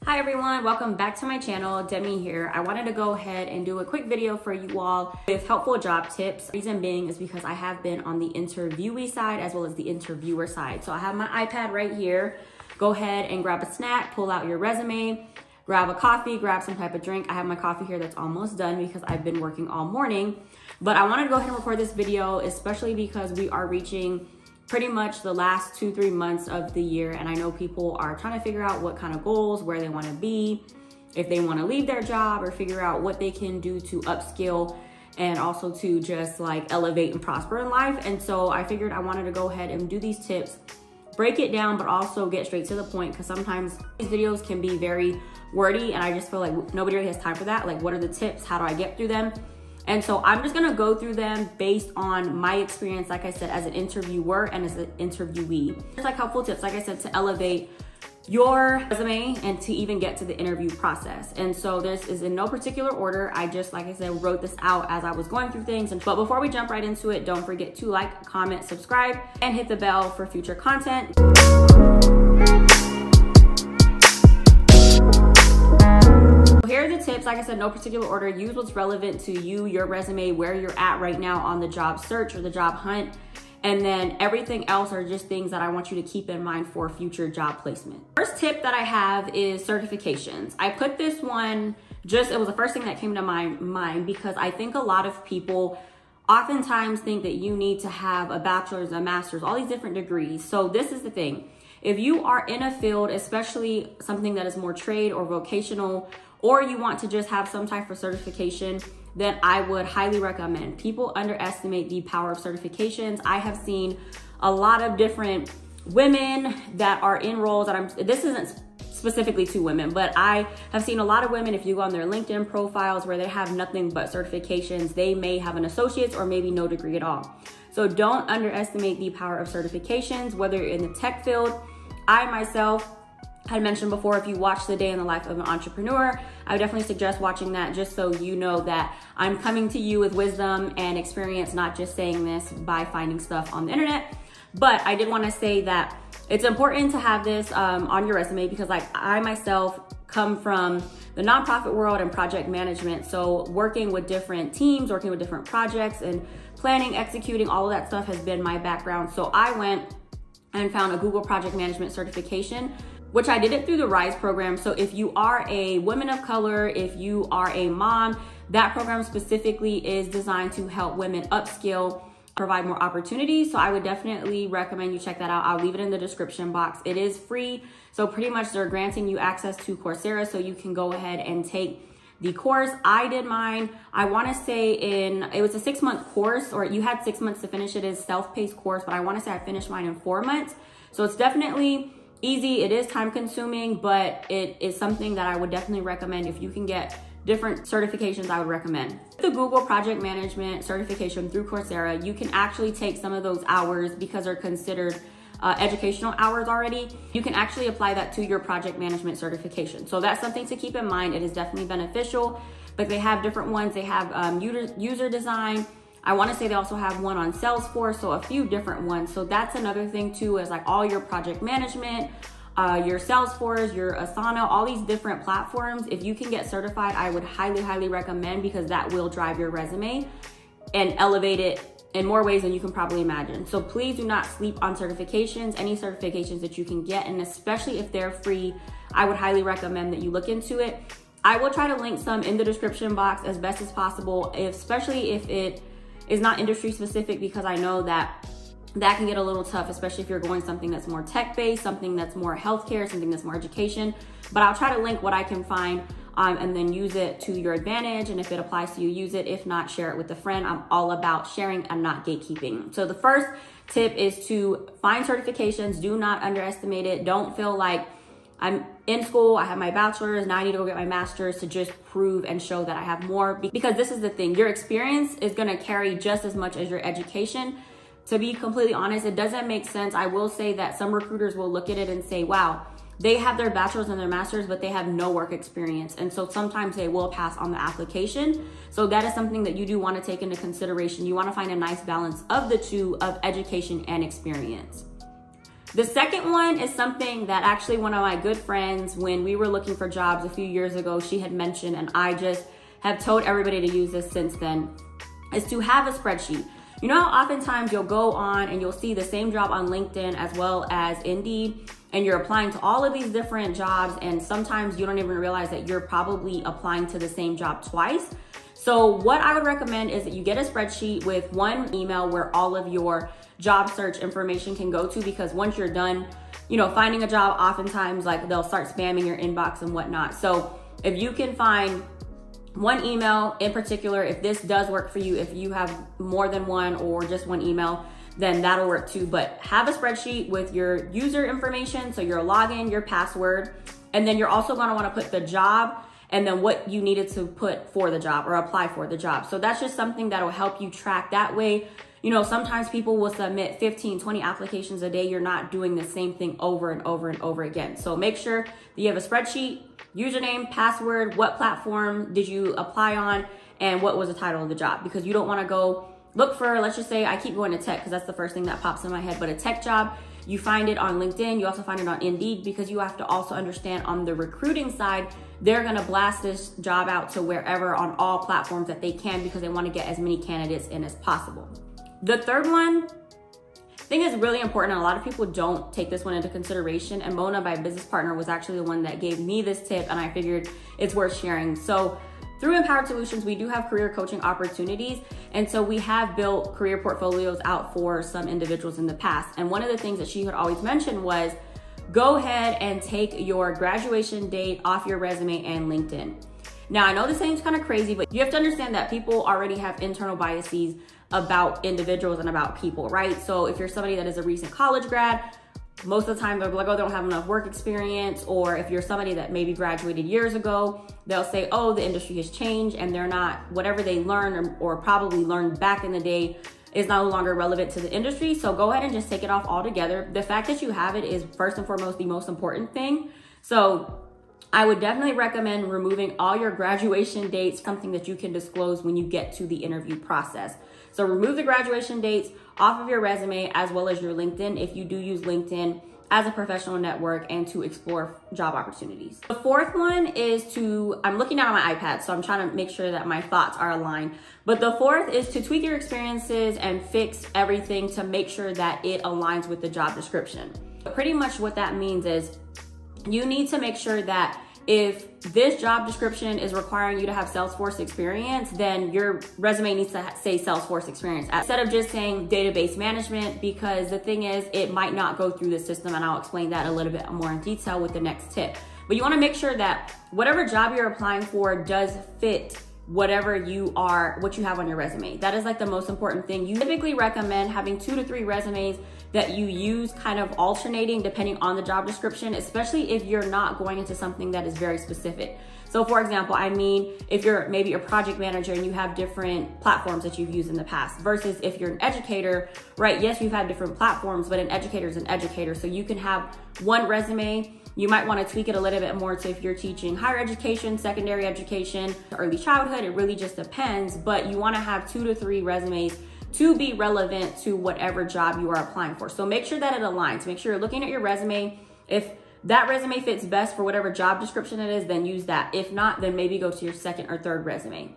Hi everyone, welcome back to my channel. Demi here. I wanted to go ahead and do a quick video for you all with helpful job tips. Reason being is because I have been on the interviewee side as well as the interviewer side. So I have my iPad right here. Go ahead and grab a snack, pull out your resume, grab a coffee, grab some type of drink. I have my coffee here that's almost done because I've been working all morning. But I wanted to go ahead and record this video, especially because we are reaching pretty much the last 2-3 months of the year, and I know people are trying to figure out what kind of goals, where they want to be, if they want to leave their job, or figure out what they can do to upskill and also to just like elevate and prosper in life. And so I figured I wanted to go ahead and do these tips, break it down, but also get straight to the point, because sometimes these videos can be very wordy and I just feel like nobody really has time for that. Like, what are the tips? How do I get through them? And so I'm just gonna go through them based on my experience, like I said, as an interviewer and as an interviewee. It's like helpful tips, like I said, to elevate your resume and to even get to the interview process. And so this is in no particular order. I just, like I said, wrote this out as I was going through things. But before we jump right into it, don't forget to like, comment, subscribe, and hit the bell for future content. Here are the tips. Like I said, no particular order. Use what's relevant to you, your resume, where you're at right now on the job search or the job hunt. And then everything else are just things that I want you to keep in mind for future job placement. First tip that I have is certifications. I put this one it was the first thing that came to my mind because I think a lot of people oftentimes think that you need to have a bachelor's, a master's, all these different degrees. So this is the thing. If you are in a field, especially something that is more trade or vocational, or you want to just have some type of certification, then I would highly recommend. People underestimate the power of certifications. I have seen a lot of different women that are in roles that this isn't specifically to women, but I have seen a lot of women, if you go on their LinkedIn profiles where they have nothing but certifications, they may have an associate's or maybe no degree at all. So don't underestimate the power of certifications, whether you're in the tech field. I myself had mentioned before, if you watch The Day in the Life of an Entrepreneur, I would definitely suggest watching that, just so you know that I'm coming to you with wisdom and experience, not just saying this by finding stuff on the internet. But I did want to say that it's important to have this on your resume, because like I myself come from the nonprofit world and project management. So working with different teams, working with different projects and planning, executing, all of that stuff has been my background. So I went and found a Google Project Management certification, which I did it through the RISE program. So if you are a woman of color, if you are a mom, that program specifically is designed to help women upskill, provide more opportunities. So I would definitely recommend you check that out. I'll leave it in the description box. It is free. So pretty much they're granting you access to Coursera, so you can go ahead and take the course. I did mine, I wanna say it was a 6-month course, or you had 6 months to finish it. As self-paced course, but I wanna say I finished mine in 4 months. So it's definitely easy. It is time consuming, but it is something that I would definitely recommend. If you can get different certifications, I would recommend. The Google Project Management certification through Coursera, you can actually take some of those hours, because they're considered educational hours already. You can actually apply that to your project management certification. So that's something to keep in mind. It is definitely beneficial, but they have different ones. They have user design. I want to say they also have one on Salesforce, so a few different ones. So that's another thing too, is like all your project management, your Salesforce, your Asana, all these different platforms. If you can get certified, I would highly, highly recommend, because that will drive your resume and elevate it in more ways than you can probably imagine. So please do not sleep on certifications. Any certifications that you can get, and especially if they're free, I would highly recommend that you look into it. I will try to link some in the description box as best as possible, especially if it is not industry specific, because I know that can get a little tough, especially if you're going something that's more tech-based, something that's more healthcare, something that's more education. But I'll try to link what I can find and then use it to your advantage. And if it applies to you, use it. If not, share it with a friend. I'm all about sharing and not gatekeeping. So the first tip is to find certifications. Do not underestimate it. Don't feel like I'm in school, I have my bachelor's, now I need to go get my master's to just prove and show that I have more. Because this is the thing, your experience is gonna carry just as much as your education. To be completely honest, it doesn't make sense. I will say that some recruiters will look at it and say, wow, they have their bachelor's and their master's, but they have no work experience. And so sometimes they will pass on the application. So that is something that you do wanna take into consideration. You wanna find a nice balance of the two, of education and experience. The second one is something that actually one of my good friends, when we were looking for jobs a few years ago, she had mentioned, and I just have told everybody to use this since then, is to have a spreadsheet. You know how oftentimes you'll go on and you'll see the same job on LinkedIn as well as Indeed, and you're applying to all of these different jobs, and sometimes you don't even realize that you're probably applying to the same job twice. So what I would recommend is that you get a spreadsheet with one email where all of your job search information can go to, because once you're done, you know, finding a job, oftentimes like they'll start spamming your inbox and whatnot. So if you can find one email in particular, if this does work for you, if you have more than one or just one email, then that'll work too. But have a spreadsheet with your user information, so your login, your password, and then you're also gonna wanna put the job and then what you needed to put for the job or apply for the job. So that's just something that'll help you track that way. You know, sometimes people will submit 15, 20 applications a day. You're not doing the same thing over and over and over again. So make sure that you have a spreadsheet, username, password, what platform did you apply on, and what was the title of the job, because you don't wanna go look for, let's just say, I keep going to tech because that's the first thing that pops in my head, but a tech job, you find it on LinkedIn, you also find it on Indeed, because you have to also understand on the recruiting side, they're gonna blast this job out to wherever on all platforms that they can, because they wanna get as many candidates in as possible. The third one, I think is really important, and a lot of people don't take this one into consideration, and Mona, my business partner, was actually the one that gave me this tip, and I figured it's worth sharing. So through Empowered Solutions, we do have career coaching opportunities, and so we have built career portfolios out for some individuals in the past. And one of the things that she had always mentioned was, go ahead and take your graduation date off your resume and LinkedIn. Now, I know this seems kind of crazy, but you have to understand that people already have internal biases about individuals and about people, right? So if you're somebody that is a recent college grad, most of the time they're like, oh, they don't have enough work experience. Or if you're somebody that maybe graduated years ago, they'll say, oh, the industry has changed, and they're not, whatever they learned or probably learned back in the day is no longer relevant to the industry. So go ahead and just take it off altogether. The fact that you have it is first and foremost the most important thing. So I would definitely recommend removing all your graduation dates, something that you can disclose when you get to the interview process. So remove the graduation dates off of your resume as well as your LinkedIn, if you do use LinkedIn as a professional network and to explore job opportunities. The fourth one is I'm looking down on my iPad, so I'm trying to make sure that my thoughts are aligned. But the fourth is to tweak your experiences and fix everything to make sure that it aligns with the job description. Pretty much what that means is you need to make sure that if this job description is requiring you to have Salesforce experience, then your resume needs to say Salesforce experience instead of just saying database management, because the thing is, it might not go through the system, and I'll explain that a little bit more in detail with the next tip. But you wanna make sure that whatever job you're applying for does fit what you have on your resume. That is like the most important thing. You typically recommend having 2 to 3 resumes that you use kind of alternating depending on the job description, especially if you're not going into something that is very specific. So for example, I mean, if you're maybe a project manager and you have different platforms that you've used in the past versus if you're an educator, right? Yes, you've had different platforms, but an educator is an educator. So you can have one resume. You might want to tweak it a little bit more to if you're teaching higher education, secondary education, early childhood. It really just depends, but you want to have 2 to 3 resumes to be relevant to whatever job you are applying for. So make sure that it aligns. Make sure you're looking at your resume. If that resume fits best for whatever job description it is, then use that. If not, then maybe go to your 2nd or 3rd resume.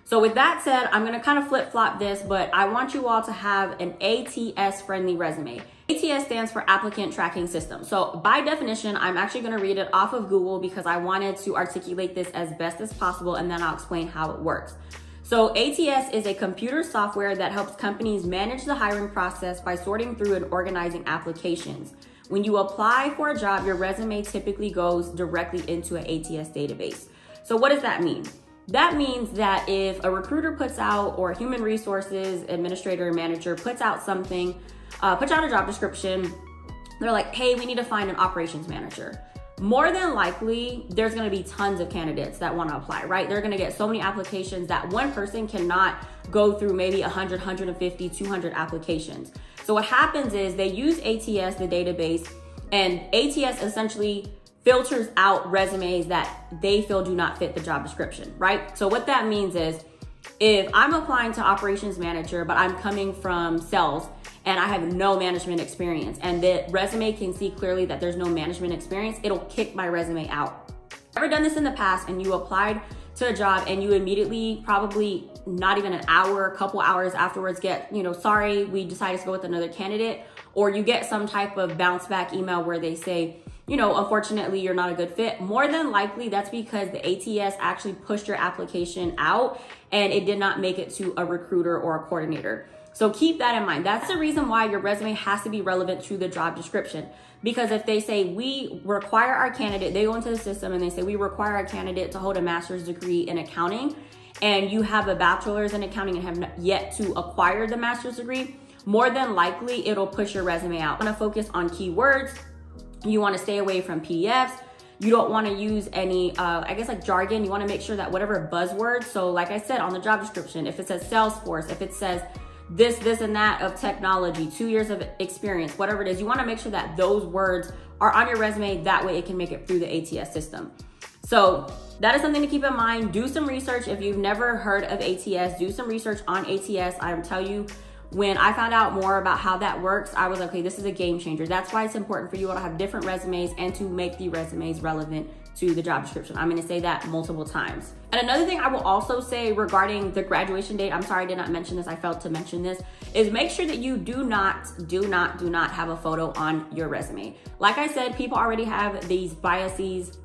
So with that said, I'm gonna kind of flip-flop this, but I want you all to have an ATS-friendly resume. ATS stands for Applicant Tracking System. So by definition, I'm actually gonna read it off of Google because I wanted to articulate this as best as possible, and then I'll explain how it works. So ATS is a computer software that helps companies manage the hiring process by sorting through and organizing applications. When you apply for a job, your resume typically goes directly into an ATS database. So what does that mean? That means that if a recruiter puts out, or a human resources administrator or manager puts out something, puts out a job description, they're like, hey, we need to find an operations manager. More than likely, there's gonna be tons of candidates that wanna apply, right? They're gonna get so many applications that one person cannot go through maybe 100, 150, 200 applications. So what happens is they use ATS, the database, and ATS essentially filters out resumes that they feel do not fit the job description, right? So what that means is if I'm applying to operations manager, but I'm coming from sales, and I have no management experience, and the resume can see clearly that there's no management experience, it'll kick my resume out. Ever done this in the past and you applied to a job and you immediately, probably not even an hour, a couple hours afterwards, get, sorry, we decided to go with another candidate, or you get some type of bounce back email where they say, unfortunately, you're not a good fit. More than likely, that's because the ATS actually pushed your application out and it did not make it to a recruiter or a coordinator. So keep that in mind. That's the reason why your resume has to be relevant to the job description. Because if they say we require our candidate, they go into the system and they say we require our candidate to hold a master's degree in accounting, and you have a bachelor's in accounting and have yet to acquire the master's degree, more than likely it'll push your resume out. You want to focus on keywords. You want to stay away from PDFs. You don't want to use any, jargon. You want to make sure that whatever buzzwords, so like I said on the job description, if it says Salesforce, if it says this and that of technology, 2 years of experience, whatever it is, you want to make sure that those words are on your resume. That way it can make it through the ATS system. So that is something to keep in mind. Do some research. If you've never heard of ATS, do some research on ATS. I will tell you, when I found out more about how that works, I was like, okay, this is a game changer. That's why it's important for you all to have different resumes and to make the resumes relevant to the job description. I'm gonna say that multiple times. And another thing I will also say regarding the graduation date, I'm sorry I did not mention this, I failed to mention this, is make sure that you do not have a photo on your resume. Like I said, people already have these biases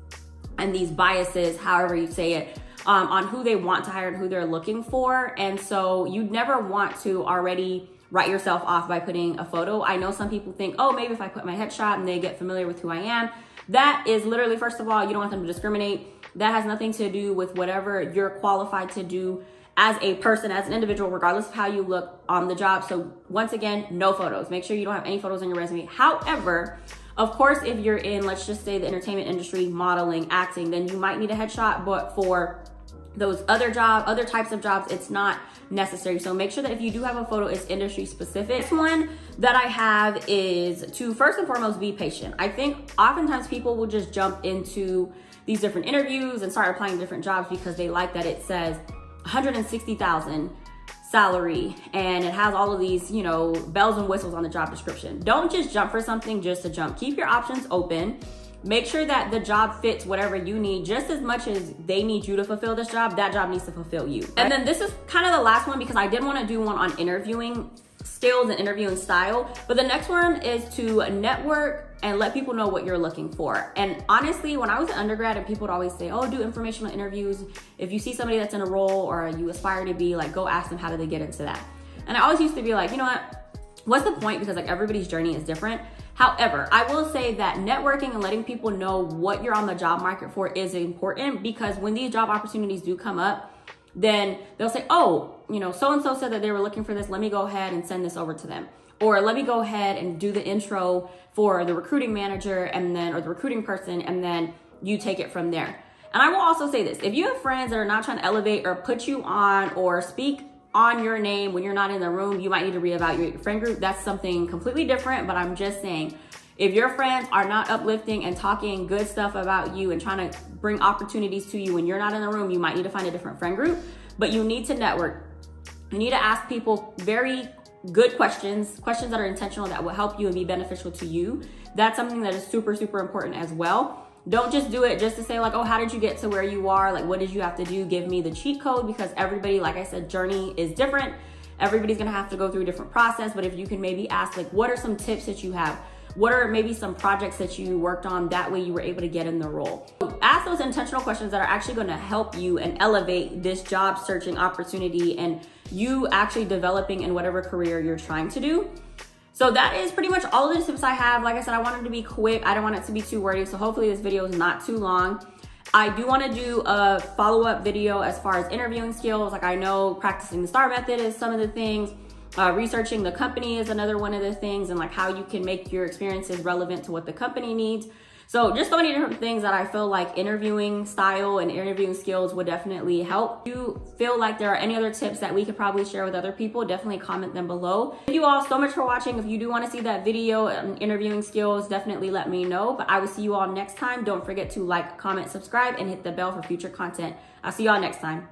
and these biases, however you say it, on who they want to hire and who they're looking for. And so you never want to already write yourself off by putting a photo. I know some people think, oh, maybe if I put my headshot and they get familiar with who I am. That is literally, first of all, you don't want them to discriminate. That has nothing to do with whatever you're qualified to do as a person, as an individual, regardless of how you look on the job. So once again, no photos. Make sure you don't have any photos on your resume. However, of course, if you're in, let's just say, the entertainment industry, modeling, acting, then you might need a headshot, but for those other types of jobs, it's not necessary. So make sure that if you do have a photo, it's industry specific. This one that I have is to first and foremost be patient. I think oftentimes people will just jump into these different interviews and start applying different jobs because they like that it says 160,000 salary and it has all of these, bells and whistles on the job description. Don't just jump for something just to jump. Keep your options open. Make sure that the job fits whatever you need. Just as much as they need you to fulfill this job, that job needs to fulfill you. And then this is kind of the last one because I did want to do one on interviewing skills and interviewing style. But the next one is to network and let people know what you're looking for. And honestly, when I was an undergrad and people would always say, oh, do informational interviews. If you see somebody that's in a role or you aspire to be, like, go ask them how did they get into that. And I always used to be like, you know what's the point? Because like everybody's journey is different. However, I will say that networking and letting people know what you're on the job market for is important, because when these job opportunities do come up, then they'll say, oh, so-and-so said that they were looking for this. Let me go ahead and send this over to them. Or let me go ahead and do the intro for the recruiting manager or the recruiting person, and then you take it from there. And I will also say this, if you have friends that are not trying to elevate or put you on or speak on your name when you're not in the room, you might need to reevaluate your friend group. That's something completely different, but I'm just saying, if your friends are not uplifting and talking good stuff about you and trying to bring opportunities to you when you're not in the room, you might need to find a different friend group. But you need to network. You need to ask people very good questions that are intentional, that will help you and be beneficial to you. That's something that is super, super important as well. Don't just do it just to say like, oh, how did you get to where you are? Like, what did you have to do? Give me the cheat code, because everybody, like I said, journey is different. Everybody's gonna have to go through a different process. But if you can maybe ask, like, what are some tips that you have? What are maybe some projects that you worked on that way you were able to get in the role? Ask those intentional questions that are actually gonna help you and elevate this job searching opportunity and you actually developing in whatever career you're trying to do. So that is pretty much all of the tips I have. Like I said, I wanted to be quick. I don't want it to be too wordy. So hopefully this video is not too long. I do want to do a follow-up video as far as interviewing skills. Like, I know practicing the STAR method is some of the things. Researching the company is another one of the things, and like how you can make your experiences relevant to what the company needs. So just so many different things that I feel like interviewing style and interviewing skills would definitely help. If you feel like there are any other tips that we could probably share with other people, definitely comment them below. Thank you all so much for watching. If you do want to see that video on interviewing skills, definitely let me know. But I will see you all next time. Don't forget to like, comment, subscribe, and hit the bell for future content. I'll see you all next time.